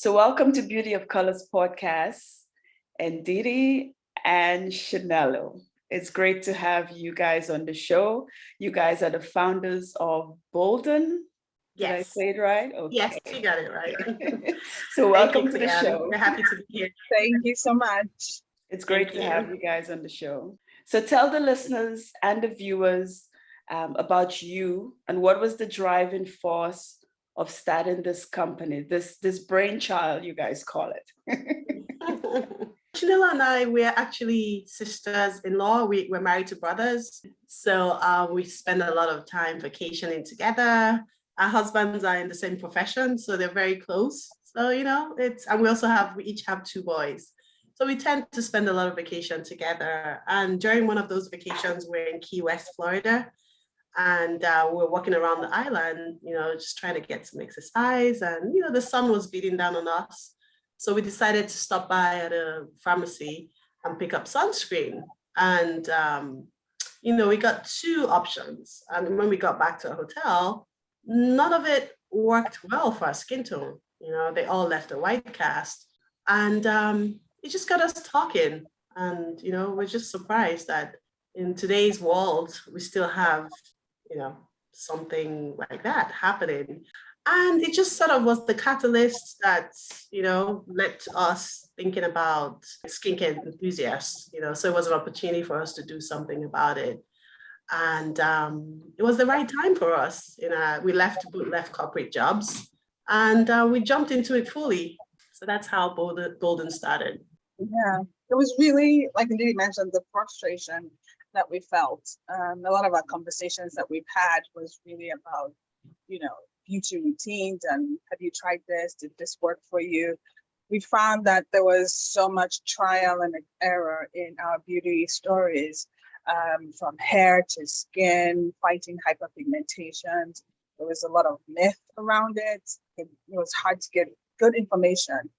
So welcome to Beauty of Colors podcast, Ndidi and Chinelo. It's great to have you guys on the show. You guys are the founders of Bolden. Did I Yes. say it right? Okay. Yes, you got it right. So welcome to the show. We're happy to be here. Thank you so much. It's great to have you guys on the show. So tell the listeners and the viewers about you and what was the driving force of starting this company, this brainchild, you guys call it. Chinelo and I, we're actually sisters-in-law. We're married to brothers. So we spend a lot of time vacationing together. Our husbands are in the same profession, so they're very close. So, and we each have 2 boys. So we tend to spend a lot of vacation together. And during one of those vacations, we're in Key West, Florida. And we're walking around the island, just trying to get some exercise. And, the sun was beating down on us. So we decided to stop by at a pharmacy and pick up sunscreen. And, we got 2 options. And when we got back to a hotel, none of it worked well for our skin tone. They all left a white cast. And it just got us talking. And, we're just surprised that in today's world, we still have something like that happening. And it just sort of was the catalyst that, led to us thinking about skincare enthusiasts, so it was an opportunity for us to do something about it. And it was the right time for us. We left corporate jobs and we jumped into it fully. So that's how Bolden started. Yeah, it was really, like Ndidi mentioned, the frustration that we felt. A lot of our conversations that we've had was really about, beauty routines and have you tried this? Did this work for you? We found that there was so much trial and error in our beauty stories, from hair to skin, fighting hyperpigmentation. There was a lot of myth around it. It was hard to get good information.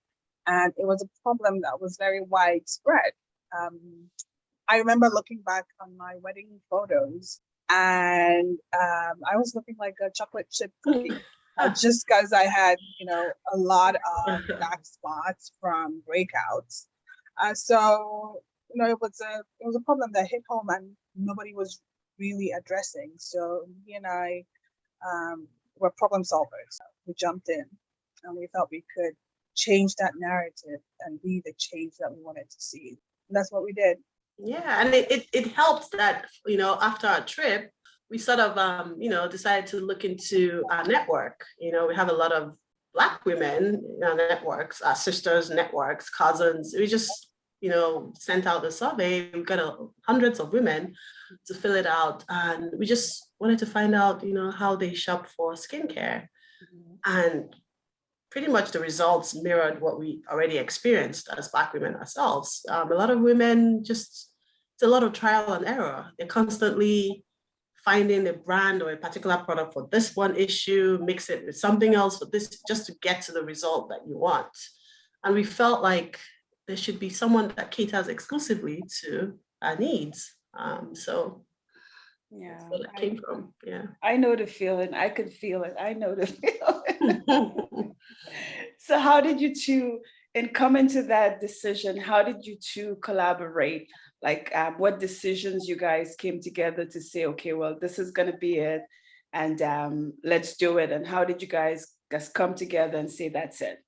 And it was a problem that was very widespread. I remember looking back on my wedding photos and I was looking like a chocolate chip cookie just because I had, a lot of dark spots from breakouts. So it was a problem that hit home and nobody was really addressing. So he and I were problem solvers. We jumped in and we felt we could change that narrative and be the change that we wanted to see. And that's what we did. Yeah, and it helped that, after our trip, we sort of, decided to look into our network. We have a lot of Black women in our networks, our sisters' networks, cousins. We just, sent out a survey. We got hundreds of women to fill it out. And we just wanted to find out, how they shop for skincare. Mm-hmm. And pretty much the results mirrored what we already experienced as Black women ourselves. A lot of women it's a lot of trial and error. They're constantly finding a brand or a particular product for this one issue, mix it with something else for this, just to get to the result that you want. And we felt like there should be someone that caters exclusively to our needs. So yeah, that's where that came from. Yeah, I know the feeling. I could feel it. I know the feeling. So how did you two, in coming to that decision, how did you two collaborate? Like what decisions you guys came together to say, okay, well, this is going to be it and let's do it. And how did you guys come together and say, that's it?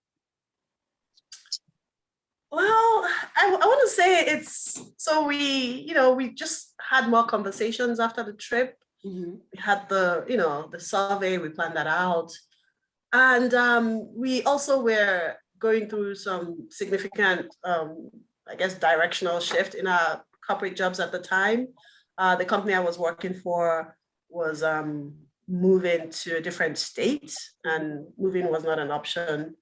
Well, I want to say we just had more conversations after the trip. Mm-hmm. We had the survey, we planned that out. And we also were going through some significant, directional shift in our corporate jobs at the time. The company I was working for was moving to a different state, and moving was not an option.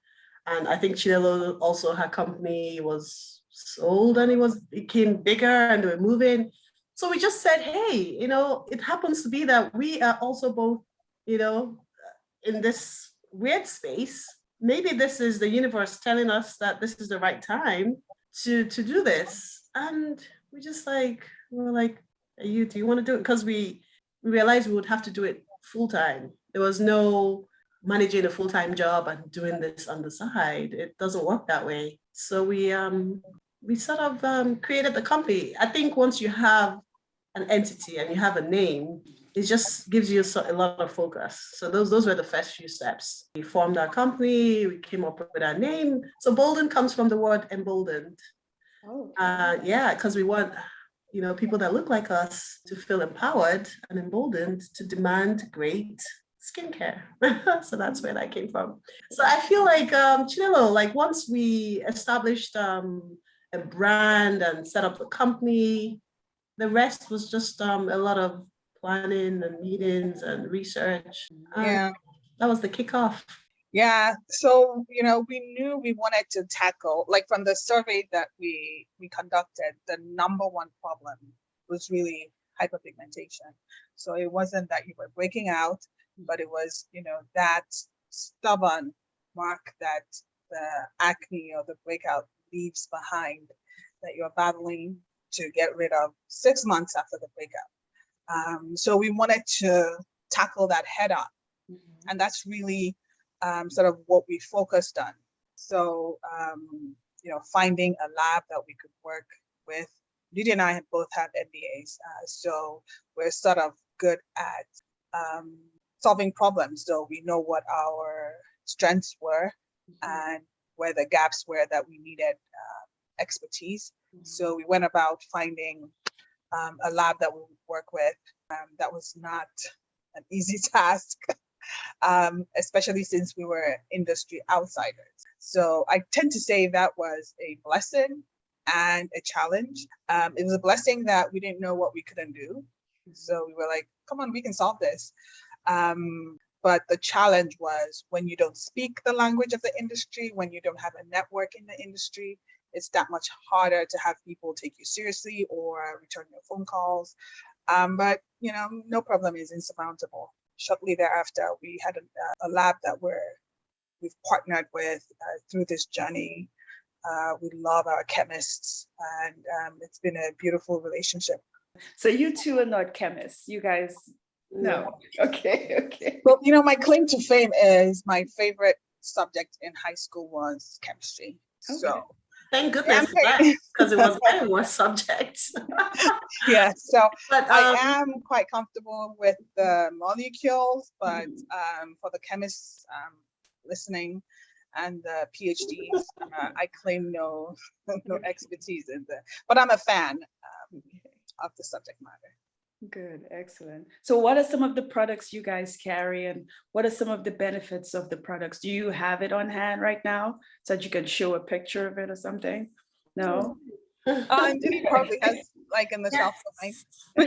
And I think Chinelo also, her company was sold and it became bigger and they were moving. So we just said, hey, it happens to be that we are also both, in this weird space. Maybe this is the universe telling us that this is the right time to do this. And we just do you want to do it? Because we realized we would have to do it full time. There was no managing a full-time job and doing this on the side. It doesn't work that way. So we sort of created the company. I think once you have an entity and you have a name, it just gives you a lot of focus. So those were the first few steps. We formed our company, we came up with our name. So Bolden comes from the word emboldened. Oh, Yeah, because we want people that look like us to feel empowered and emboldened to demand great skincare. So that's where that came from. So I feel like Chinelo, like once we established a brand and set up the company, the rest was just a lot of planning and meetings and research. Yeah. That was the kickoff. Yeah. So, we knew we wanted to tackle, like from the survey that we conducted, the number one problem was really hyperpigmentation. So it wasn't that you were breaking out, but it was, that stubborn mark that the acne or the breakout leaves behind that you're battling to get rid of 6 months after the breakout. So we wanted to tackle that head on. And that's really sort of what we focused on. So, finding a lab that we could work with. Ndidi and I both have MBAs, so we're sort of good at solving problems. So we know what our strengths were and where the gaps were that we needed expertise. So we went about finding a lab that we would work with. That was not an easy task. Especially since we were industry outsiders. So I tend to say that was a blessing and a challenge. It was a blessing that we didn't know what we couldn't do. So we were like, come on, we can solve this. But the challenge was when you don't speak the language of the industry, when you don't have a network in the industry, it's that much harder to have people take you seriously or return your phone calls. But, no problem is insurmountable. Shortly thereafter, we had a lab that we've partnered with through this journey. We love our chemists, and it's been a beautiful relationship. so you two are not chemists, you guys? No. Okay. Well, my claim to fame is my favorite subject in high school was chemistry. Okay. So thank goodness for that, because it was my worst subject. Yeah, so But I am quite comfortable with the molecules, but for the chemists listening and the PhDs, I claim no expertise in there, but I'm a fan of the subject matter. Good, excellent. So what are some of the products you guys carry, and what are some of the benefits of the products? Do you have it on hand right now so that you can show a picture of it or something? No? And Ndidi probably has like in the shelf behind.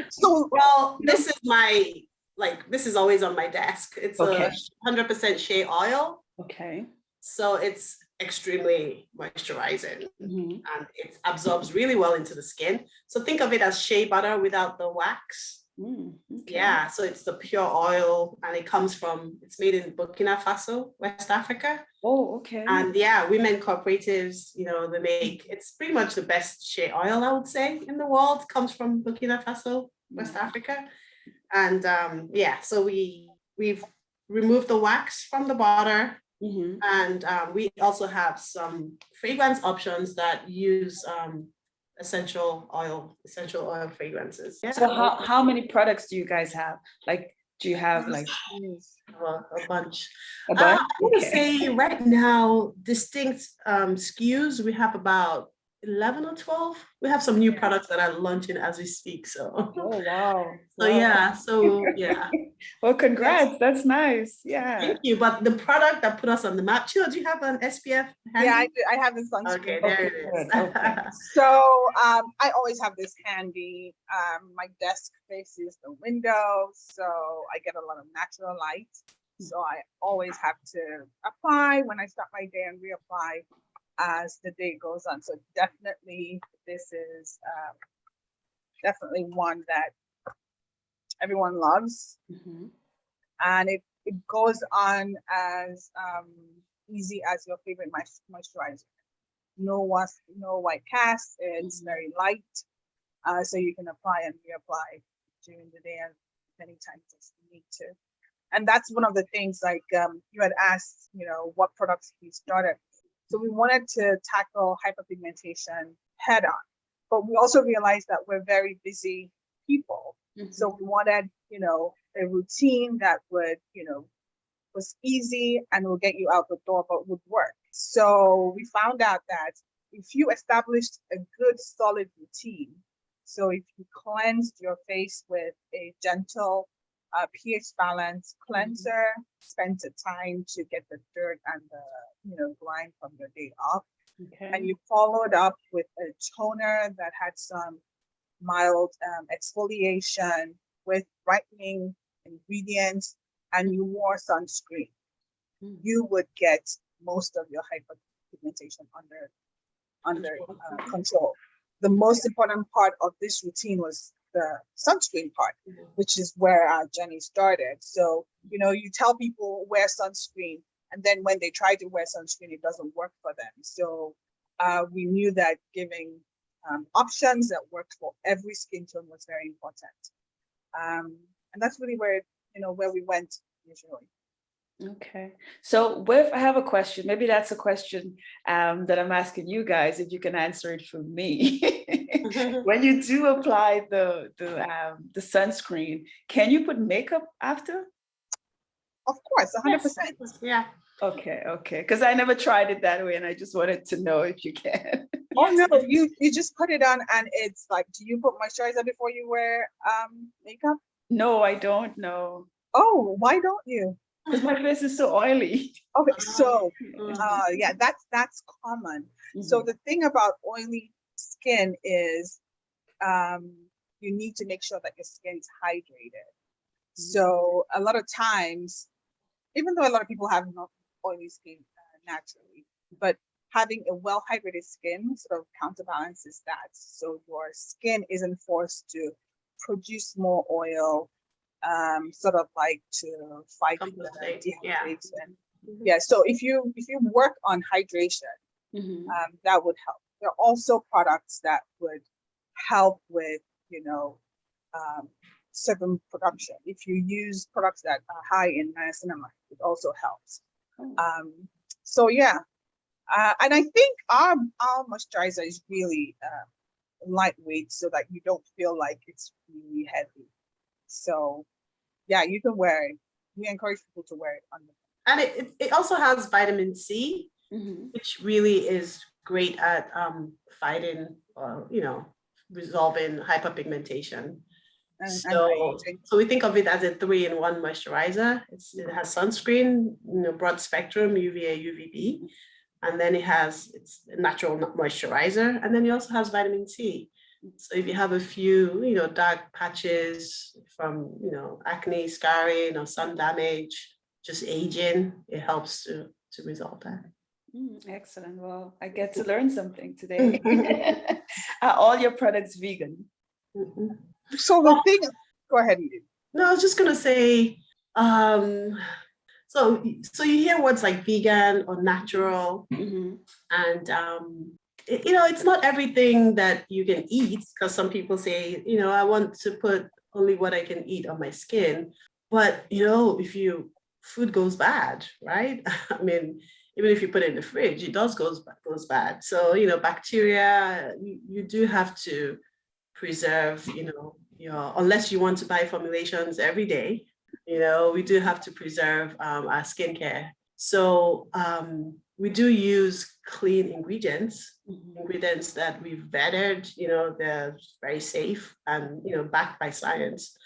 So well, this is always on my desk. It's Okay. 100% shea oil. Okay. So it's extremely moisturizing Mhm. and it absorbs really well into the skin. So think of it as shea butter without the wax. Okay. Yeah, so it's the pure oil and it's made in Burkina Faso, West Africa. Oh, okay. And yeah, women cooperatives, it's pretty much the best shea oil, I would say, in the world, comes from Burkina Faso, West Africa. And so we've removed the wax from the butter. And we also have some fragrance options that use essential oil fragrances. Yeah. So how many products do you guys have? Like, do you have like a bunch? a bunch? I want to say right now, distinct SKUs, we have about 11 or 12. We have some new products that are launching as we speak. So, oh wow. So yeah. Well, congrats. That's nice. Yeah. Thank you. But the product that put us on the map, Chilo, do you have an SPF handy? Yeah, I do. I have this on screen. Okay, there it is. Okay. So I always have this handy. My desk faces the window, so I get a lot of natural light. So I always have to apply when I start my day and reapply as the day goes on. So definitely this is definitely one that everyone loves. And it goes on as easy as your favorite moisturizer. No white cast. It's very light, so you can apply and reapply during the day as many times as you need to. And that's one of the things, like you had asked, what products we started. So we wanted to tackle hyperpigmentation head on, but we also realized that we're very busy people. So we wanted, a routine that would, was easy and will get you out the door, but would work. So we found out that if you established a good solid routine, so if you cleansed your face with a gentle pH balance cleanser, spent the time to get the dirt and the grime from your day off, and you followed up with a toner that had some mild exfoliation with brightening ingredients, and you wore sunscreen, you would get most of your hyperpigmentation under control. The most important part of this routine was the sunscreen part, which is where our journey started. So, you tell people wear sunscreen, and then when they try to wear sunscreen, it doesn't work for them. So we knew that giving options that worked for every skin tone was very important. And that's really where we went initially. Okay. So I have a question. Maybe that's a question that I'm asking you guys, if you can answer it for me. When you do apply the sunscreen, can you put makeup after? Of course, 100%. Yes. Yeah. Okay. Because I never tried it that way, and I just wanted to know if you can. Oh no, you just put it on, and it's like, do you put moisturizer before you wear makeup? No, I don't know. Oh, why don't you? Because my face is so oily. Okay, so yeah, that's common. So the thing about oily skin is you need to make sure that your skin is hydrated. So a lot of times, even though a lot of people have not oily skin naturally, but having a well-hydrated skin sort of counterbalances that. So your skin isn't forced to produce more oil, sort of like to fight the dehydration. Yeah. So if you work on hydration, that would help. There are also products that would help with sebum production. If you use products that are high in niacinamide, it also helps. So yeah, and I think our moisturizer is really lightweight, so that you don't feel like it's really heavy. So yeah, you can wear it. We encourage people to wear it under. And it also has vitamin C, which really is great at fighting or resolving hyperpigmentation. So we think of it as a 3-in-1 moisturizer. It has sunscreen, broad spectrum, UVA, UVB, and then it's a natural moisturizer, and then it also has vitamin C. So if you have a few, dark patches from, acne, scarring, or sun damage, just aging, it helps to resolve that. Excellent. Well, I get to learn something today. Are all your products vegan? So the thing, go ahead, Ndidi. No, I was just gonna say, so you hear words like vegan or natural, and it's not everything that you can eat, because some people say, I want to put only what I can eat on my skin. But if food goes bad, right? I mean, even if you put it in the fridge, it goes bad. So bacteria, you do have to preserve, unless you want to buy formulations every day, we do have to preserve our skincare. So we do use clean ingredients that we've vetted, they're very safe and, backed by science.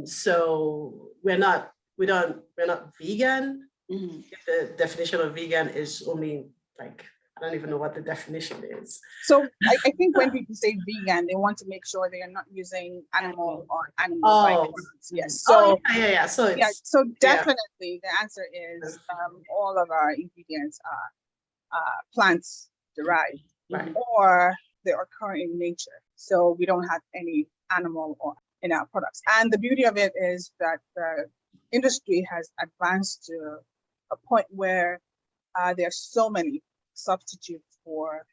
So we're not vegan. The definition of vegan is only like, I don't even know what the definition is. So I think when people say vegan, they want to make sure they are not using animal or animal products. Yes. So yeah. So so definitely the answer is all of our ingredients are plants derived, or they are occur in nature. So we don't have any animal or in our products. And the beauty of it is that the industry has advanced to a point where there are so many substitutes for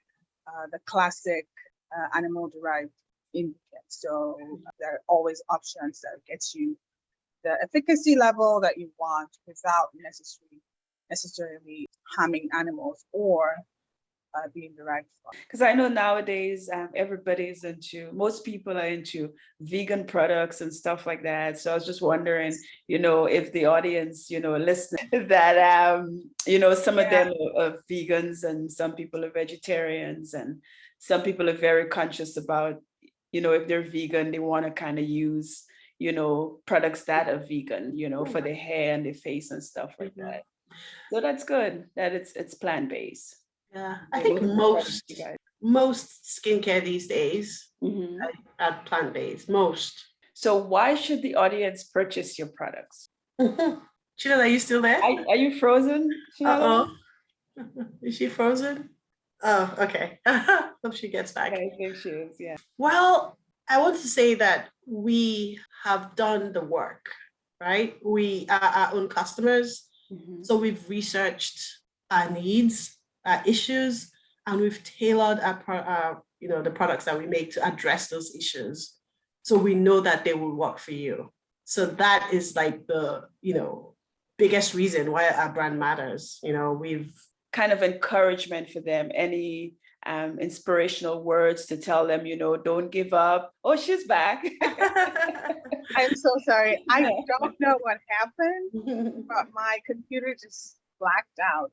the classic animal-derived ingredients. So there are always options that gets you the efficacy level that you want without necessarily harming animals or being derived from. Because I know nowadays most people are into vegan products and stuff like that. So I was just wondering, if the audience, listening that, some of them are vegans and some people are vegetarians and some people are very conscious about, if they're vegan, they want to kind of use, products that are vegan, for their hair and their face and stuff like that. So that's good that it's plant-based. Yeah, I think most skincare these days are plant-based. Most. So why should the audience purchase your products? Chinelo, are you still there? Are you frozen? Uh-oh. Is she frozen? Oh, okay. Hope she gets back. I think she is, yeah. Well, I want to say that we have done the work, right? We are our own customers. So we've researched our needs, our issues, and we've tailored the products that we make to address those issues. So we know that they will work for you. So that is like the, biggest reason why our brand matters. We've kind of encouragement for them, any inspirational words to tell them, don't give up. Oh, she's back. I'm so sorry. I don't know what happened, but my computer just blacked out.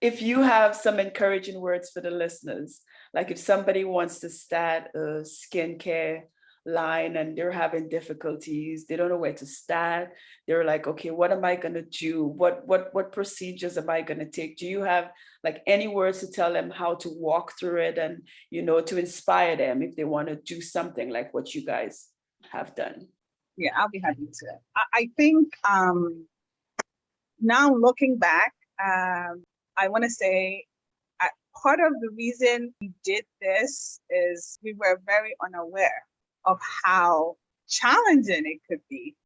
If you have some encouraging words for the listeners, like if somebody wants to start a skincare line and they're having difficulties, they don't know where to start. They're like, okay, what am I going to do? What procedures am I going to take? Do you have like any words to tell them how to walk through it and, to inspire them if they want to do something like what you guys have done? Yeah, I'll be happy to. I think now looking back, I want to say part of the reason we did this is we were very unaware of how challenging it could be.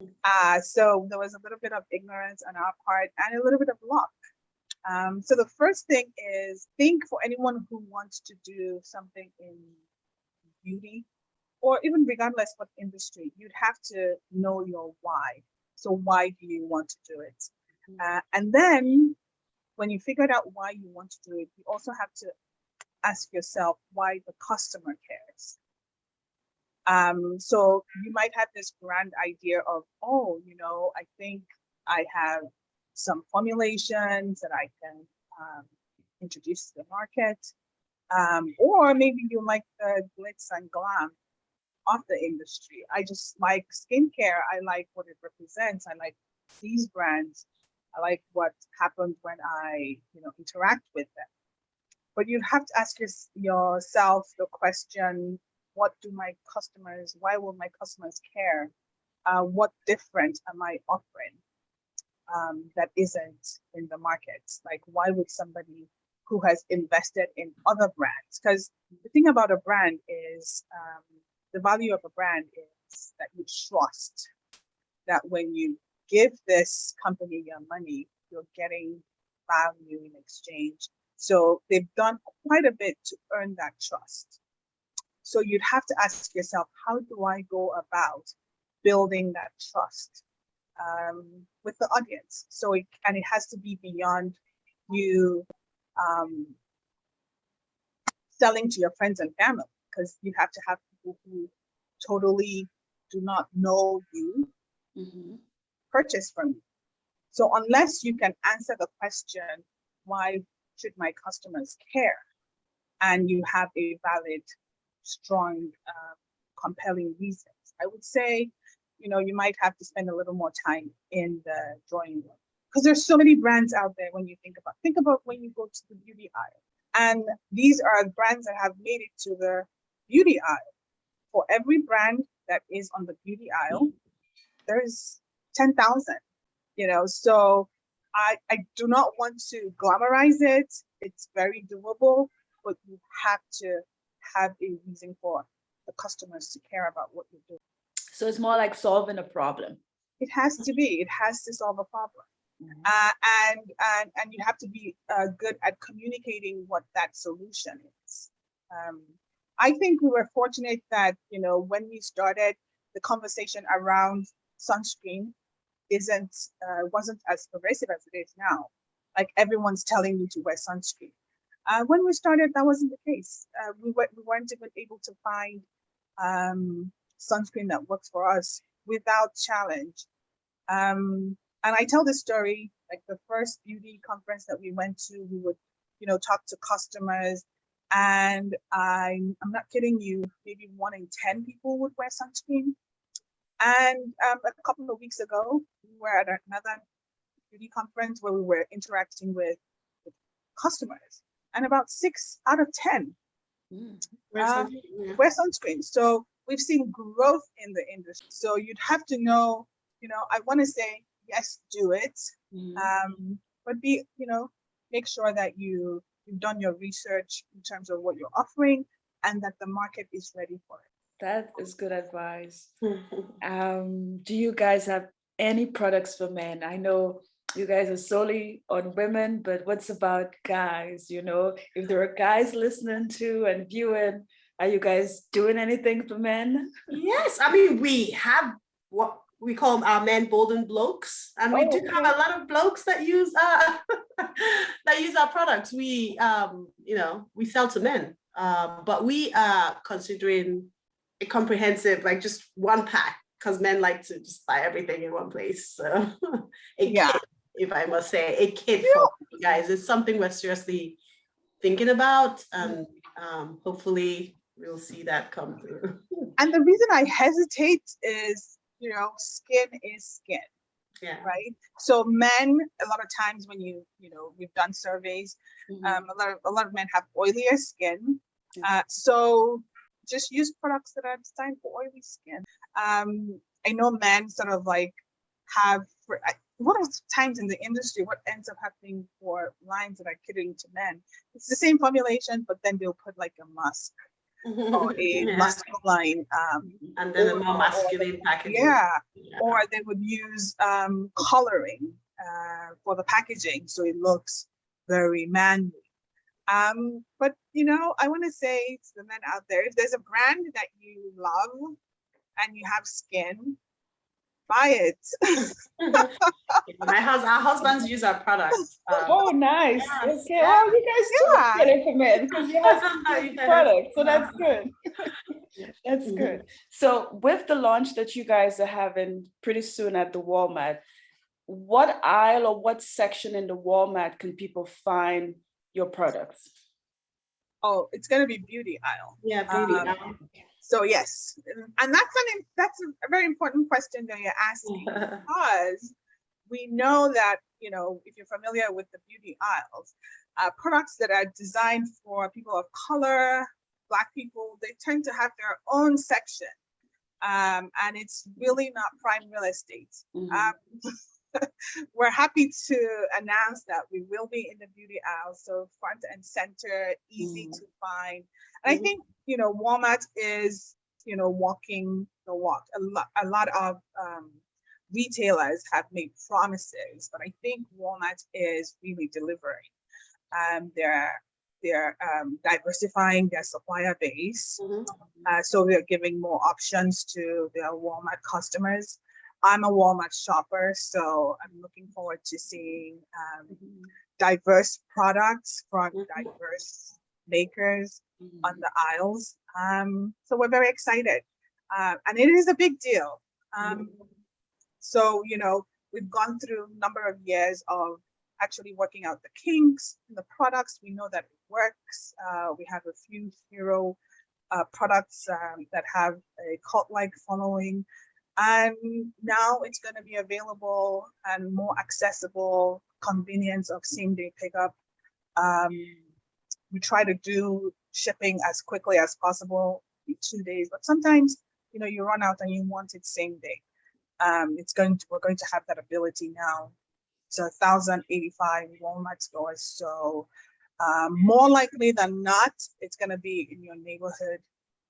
So there was a little bit of ignorance on our part and a little bit of luck. So the first thing is, think for anyone who wants to do something in beauty, or even regardless what industry, you'd have to know your why. So why do you want to do it? And then when you figured out why you want to do it, you also have to ask yourself why the customer cares. So you might have this grand idea of, I think I have some formulations that I can introduce to the market. Or maybe you like the glitz and glam of the industry. I just like skincare. I like what it represents. I like these brands. I like what happens when I, interact with them. But you have to ask yourself the question, why will my customers care? What different am I offering that isn't in the market? Like, why would somebody who has invested in other brands? Because the thing about a brand is, the value of a brand is that you trust that when you give this company your money, you're getting value in exchange. So they've done quite a bit to earn that trust. So you'd have to ask yourself, how do I go about building that trust with the audience? So it has to be beyond you selling to your friends and family, because you have to have people who totally do not know you purchase from you. So unless you can answer the question, why should my customers care? And you have a valid, strong, compelling reasons, I would say, you might have to spend a little more time in the drawing room, because there's so many brands out there. When you think about when you go to the beauty aisle, and these are brands that have made it to the beauty aisle. For every brand that is on the beauty aisle, there's 10,000, so I do not want to glamorize it. It's very doable, but you have to have a reason for the customers to care about what you're doing. So it's more like solving a problem. It has to be. It has to solve a problem. And you have to be good at communicating what that solution is. I think we were fortunate that, when we started the conversation around sunscreen, wasn't as pervasive as it is now. Like everyone's telling you to wear sunscreen. When we started, that wasn't the case. We weren't even able to find sunscreen that works for us without challenge. And I tell this story, like the first beauty conference that we went to, we would, talk to customers, and I'm not kidding you, maybe 1 in 10 people would wear sunscreen. And a couple of weeks ago, we were at another beauty conference where we were interacting with customers, and about 6 out of 10 wear sunscreen. So we've seen growth in the industry. So you'd have to know, I want to say, yes, do it. But make sure that you've done your research in terms of what you're offering and that the market is ready for it. That is good advice. Do you guys have any products for men? I know you guys are solely on women, but what's about guys? If there are guys listening to and viewing, are you guys doing anything for men? Yes, I mean, we have what we call our men Bolden blokes, and we do have a lot of blokes that use our products. We we sell to men, but we are considering a comprehensive, like just one pack, because men like to just buy everything in one place. So kit, if I must say, a kit for you guys is something we're seriously thinking about, and hopefully we'll see that come through. And the reason I hesitate is, skin is skin. Yeah. Right. So men, a lot of times when we've done surveys, a lot of men have oilier skin. So just use products that are designed for oily skin. I know men sort of like have, a lot of times in the industry, what ends up happening for lines that are catering to men, it's the same formulation, but then they'll put like a musk or a masculine and then a more masculine packaging. Or they would use coloring for the packaging, so it looks very manly. But I want to say to the men out there, if there's a brand that you love and you have skin, buy it. Our husbands use our products. Nice. Yes, okay. Well, you guys do get it for men because you have products, so that's good. That's good. So with the launch that you guys are having pretty soon at the Walmart, what aisle or what section in the Walmart can people find your products? Oh, it's going to be beauty aisle. Yeah, beauty aisle. So yes, and that's a very important question that you're asking, because we know that, if you're familiar with the beauty aisles, products that are designed for people of color, Black people, they tend to have their own section, and it's really not prime real estate. We're happy to announce that we will be in the beauty aisle, so front and center, easy to find. And I think, Walmart is, walking the walk. A lot of retailers have made promises, but I think Walmart is really delivering. They're diversifying their supplier base, so they're giving more options to their Walmart customers. I'm a Walmart shopper, so I'm looking forward to seeing diverse products from diverse makers on the aisles. So we're very excited, and it is a big deal. So, we've gone through a number of years of actually working out the kinks in the products. We know that it works. We have a few hero products that have a cult-like following. And now it's going to be available and more accessible, convenience of same-day pickup. We try to do shipping as quickly as possible, 2 days, but sometimes, you run out and you want it same day. We're going to have that ability now. So 1,085 Walmart stores. So more likely than not, it's going to be in your neighborhood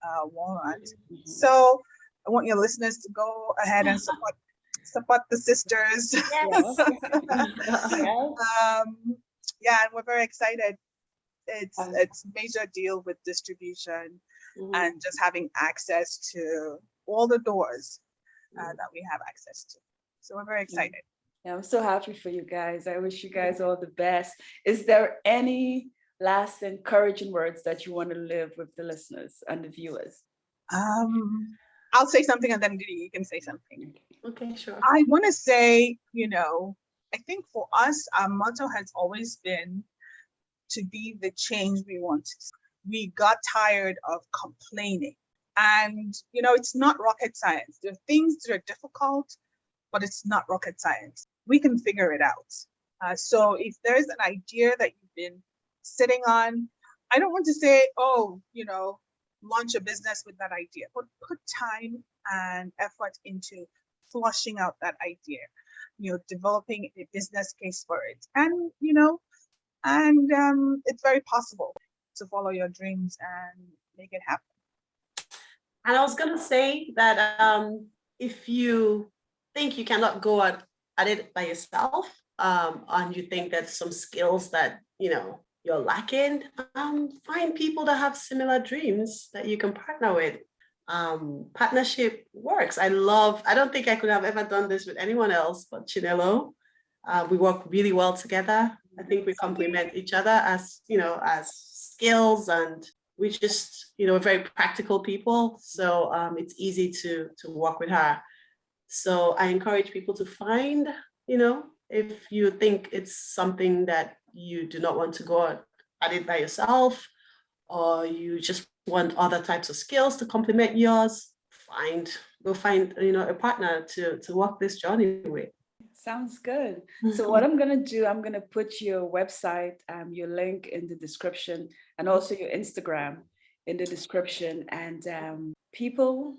Walmart. So I want your listeners to go ahead and support the sisters. Yes. And we're very excited. It's a major deal with distribution and just having access to all the doors that we have access to. So we're very excited. Yeah, I'm so happy for you guys. I wish you guys all the best. Is there any last encouraging words that you want to leave with the listeners and the viewers? I'll say something and then Ndidi, you can say something. Okay, sure. I want to say, I think for us, our motto has always been to be the change we want to see. We got tired of complaining. And, it's not rocket science. There are things that are difficult, but it's not rocket science. We can figure it out. So if there's an idea that you've been sitting on, I don't want to say, launch a business with that idea, but put time and effort into flushing out that idea, developing a business case for it. And, it's very possible to follow your dreams and make it happen. And I was going to say that if you think you cannot go at it by yourself, and you think that some skills that, you're lacking, find people that have similar dreams that you can partner with. Partnership works. I don't think I could have ever done this with anyone else but Chinelo. We work really well together. I think we complement each other as skills, and we just, very practical people. So it's easy to work with her. So I encourage people to find, if you think it's something that you do not want to go at it by yourself, or you just want other types of skills to complement yours, go find a partner to walk this journey with. Sounds good. So what I'm going to do, I'm going to put your website, your link in the description, and also your Instagram in the description. And people,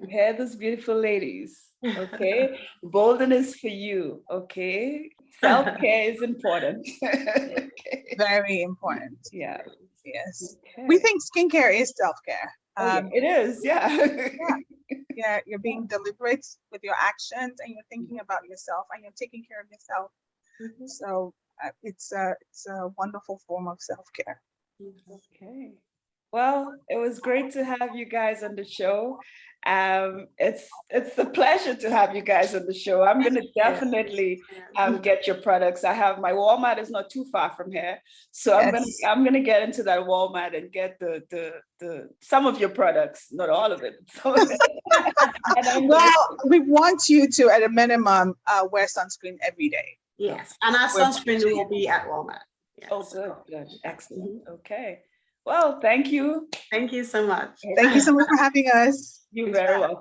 hear those beautiful ladies, okay? Bolden is for you, okay? Self-care is important. Okay. Very important. Yeah. Yes. Okay. We think skincare is self-care. It is, yeah. Yeah, you're being deliberate with your actions, and you're thinking about yourself, and you're taking care of yourself. Mm-hmm. So it's a wonderful form of self-care. Okay. Well, it was great to have you guys on the show. It's a pleasure to have you guys on the show. I'm going to definitely get your products. I have my Walmart is not too far from here, so I'm going to get into that Walmart and get the some of your products, not all of it. Some of it. Well, we want you to, at a minimum, wear sunscreen every day. Yes, and our sunscreen will be at Walmart. Yes. Oh, good, excellent. Okay. Well, thank you. Thank you so much. Thank you so much for having us. You're very welcome.